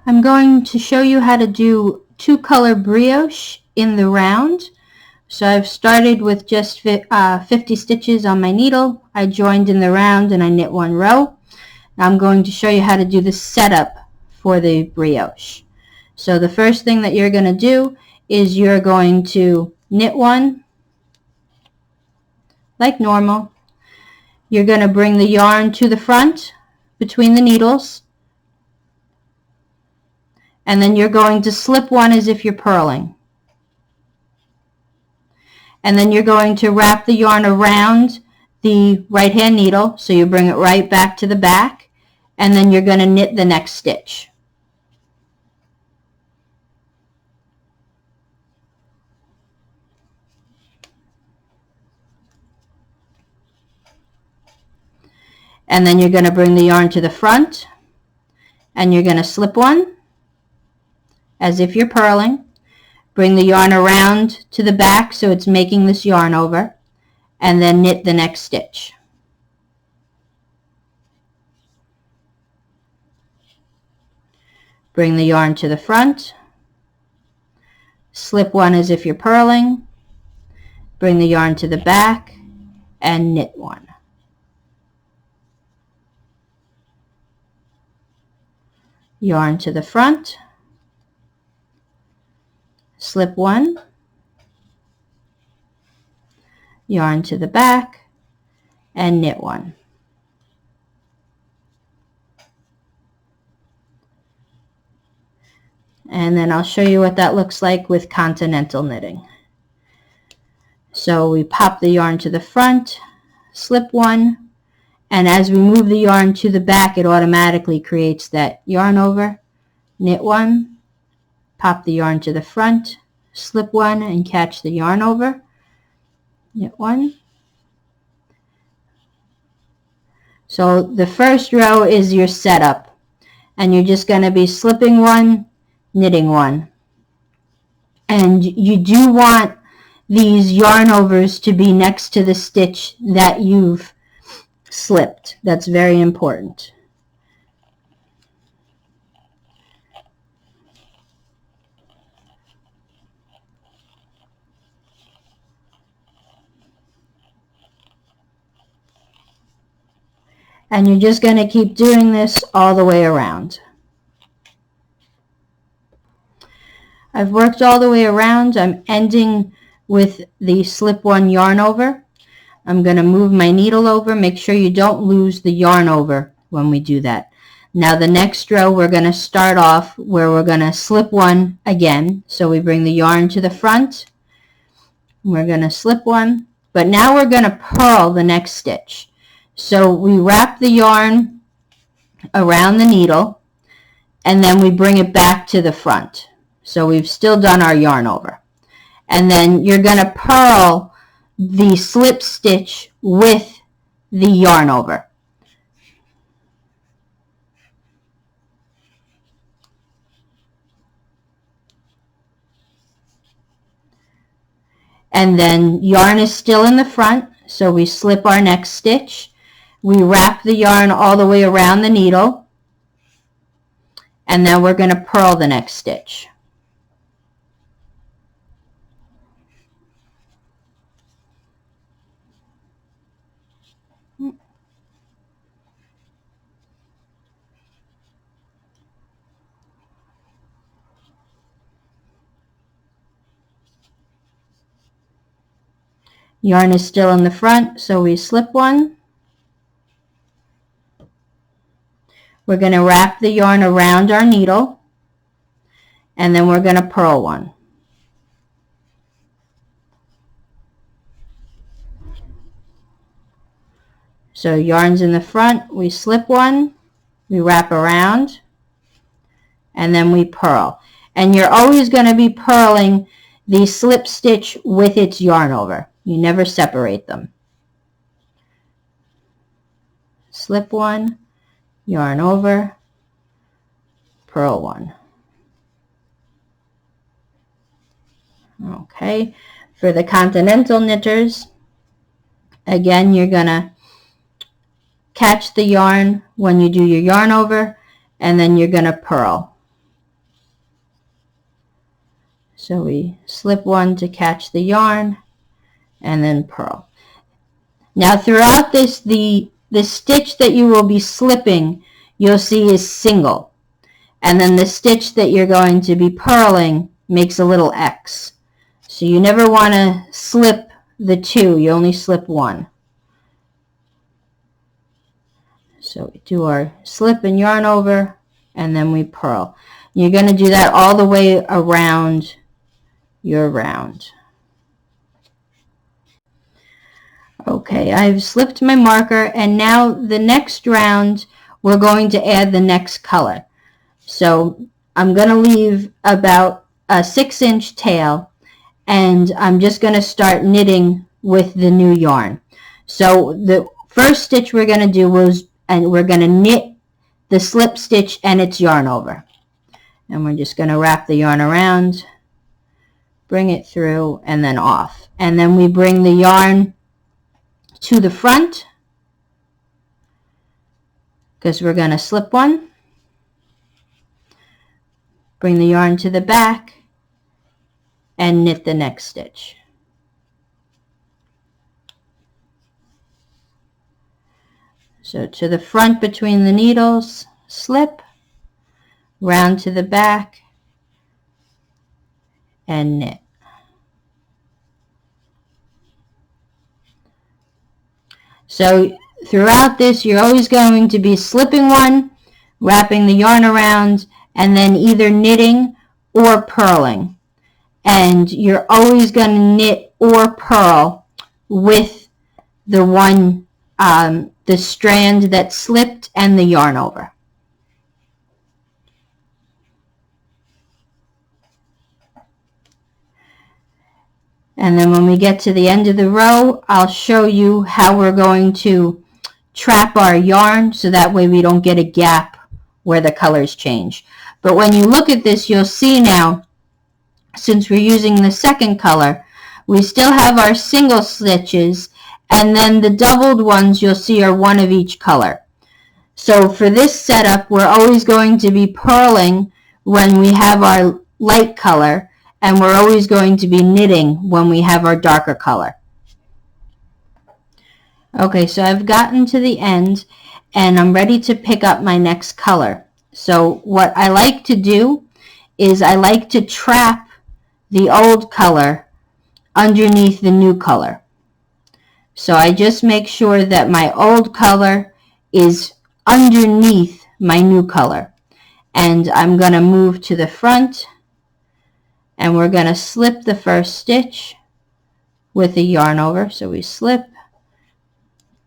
I'm going to show you how to do 2-color brioche in the round. So I've started with just 50 stitches on my needle. I joined in the round and I knit 1 row. Now I'm going to show you how to do the setup for the brioche. So the first thing that you're going to do is you're going to knit 1 like normal. You're going to bring the yarn to the front between the needles, and then you're going to slip 1 as if you're purling. And then you're going to wrap the yarn around the right hand needle, so you bring it right back to the back, and then you're going to knit the next stitch. And then you're going to bring the yarn to the front, and you're going to slip 1 as if you're purling. Bring the yarn around to the back so it's making this yarn over, and then knit the next stitch. Bring the yarn to the front, slip 1 as if you're purling, bring the yarn to the back, and knit 1. Yarn to the front, slip 1, yarn to the back, and knit 1. And then I'll show you what that looks like with continental knitting. So we pop the yarn to the front, slip 1, and as we move the yarn to the back, it automatically creates that yarn over. Knit 1, pop the yarn to the front, slip 1, and catch the yarn over. Knit 1. So the first row is your setup, and you're just going to be slipping 1, knitting 1. And you do want these yarn overs to be next to the stitch that you've slipped. That's very important. And you're just going to keep doing this all the way around. I've worked all the way around. I'm ending with the slip 1 yarn over. I'm going to move my needle over. Make sure you don't lose the yarn over when we do that. Now the next row we're going to start off where we're going to slip 1 again. So we bring the yarn to the front. We're going to slip 1. But now we're going to purl the next stitch. So we wrap the yarn around the needle, and then we bring it back to the front. So we've still done our yarn over. And then you're going to purl the slip stitch with the yarn over. And then yarn is still in the front, so we slip our next stitch. We wrap the yarn all the way around the needle, and then we're going to purl the next stitch. Yarn is still in the front, so we slip 1. We're going to wrap the yarn around our needle, and then we're going to purl 1. So yarn's in the front, we slip 1, we wrap around, and then we purl. And you're always going to be purling the slip stitch with its yarn over. You never separate them. Slip 1, yarn over, purl 1. Okay, for the continental knitters, again, you're going to catch the yarn when you do your yarn over, and then you're going to purl. So we slip one to catch the yarn and then purl. Now throughout this, the stitch that you will be slipping, you'll see is single. And then the stitch that you're going to be purling makes a little X. So you never want to slip the two, you only slip one. So we do our slip and yarn over, and then we purl. You're going to do that all the way around your round. Okay, I've slipped my marker, and now the next round we're going to add the next color. So I'm going to leave about a 6-inch tail, and I'm just going to start knitting with the new yarn. So the first stitch we're going to do was, and we're going to knit the slip stitch and its yarn over. And we're just going to wrap the yarn around, bring it through, and then off. And then we bring the yarn to the front, because we're going to slip one. Bring the yarn to the back and knit the next stitch. So to the front between the needles, slip, round to the back, and knit. So throughout this, you're always going to be slipping one, wrapping the yarn around, and then either knitting or purling. And you're always going to knit or purl with the one, the strand that slipped and the yarn over. And then when we get to the end of the row, I'll show you how we're going to trap our yarn so that way we don't get a gap where the colors change. But when you look at this, you'll see now, since we're using the second color, we still have our single stitches, and then the doubled ones you'll see are one of each color. So for this setup, we're always going to be purling when we have our light color, and we're always going to be knitting when we have our darker color. Okay, so I've gotten to the end, and I'm ready to pick up my next color. So what I like to do is I like to trap the old color underneath the new color. So I just make sure that my old color is underneath my new color. And I'm going to move to the front, and we're going to slip the first stitch with a yarn over. So we slip,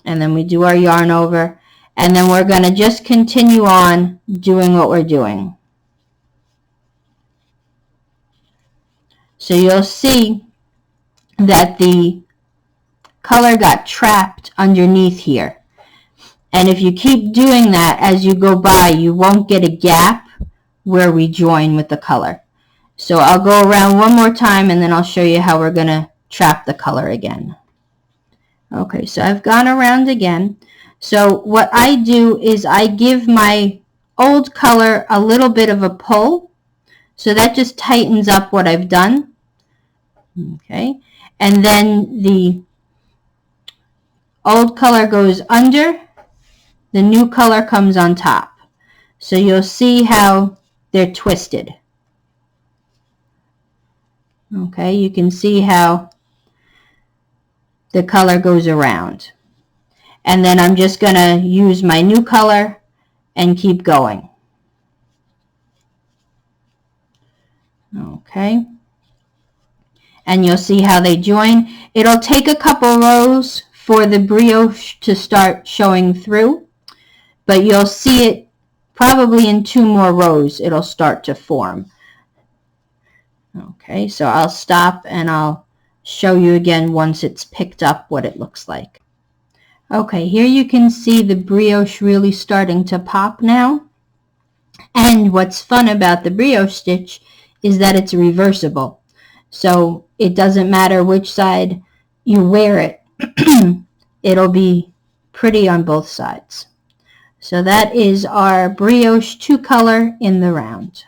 and then we do our yarn over, and then we're going to just continue on doing what we're doing. So you'll see that the color got trapped underneath here. And if you keep doing that as you go by, you won't get a gap where we join with the color. So I'll go around one more time, and then I'll show you how we're going to trap the color again. Okay, so I've gone around again. So what I do is I give my old color a little bit of a pull. So that just tightens up what I've done. Okay, and then the old color goes under, the new color comes on top. So you'll see how they're twisted. Okay, you can see how the color goes around. And then I'm just going to use my new color and keep going. Okay. And you'll see how they join. It'll take a couple rows for the brioche to start showing through, but you'll see it probably in 2 more rows it'll start to form. Okay, so I'll stop and I'll show you again once it's picked up what it looks like. Okay, here you can see the brioche really starting to pop now. And what's fun about the brioche stitch is that it's reversible. So it doesn't matter which side you wear it, it'll be pretty on both sides. So that is our brioche 2 color in the round.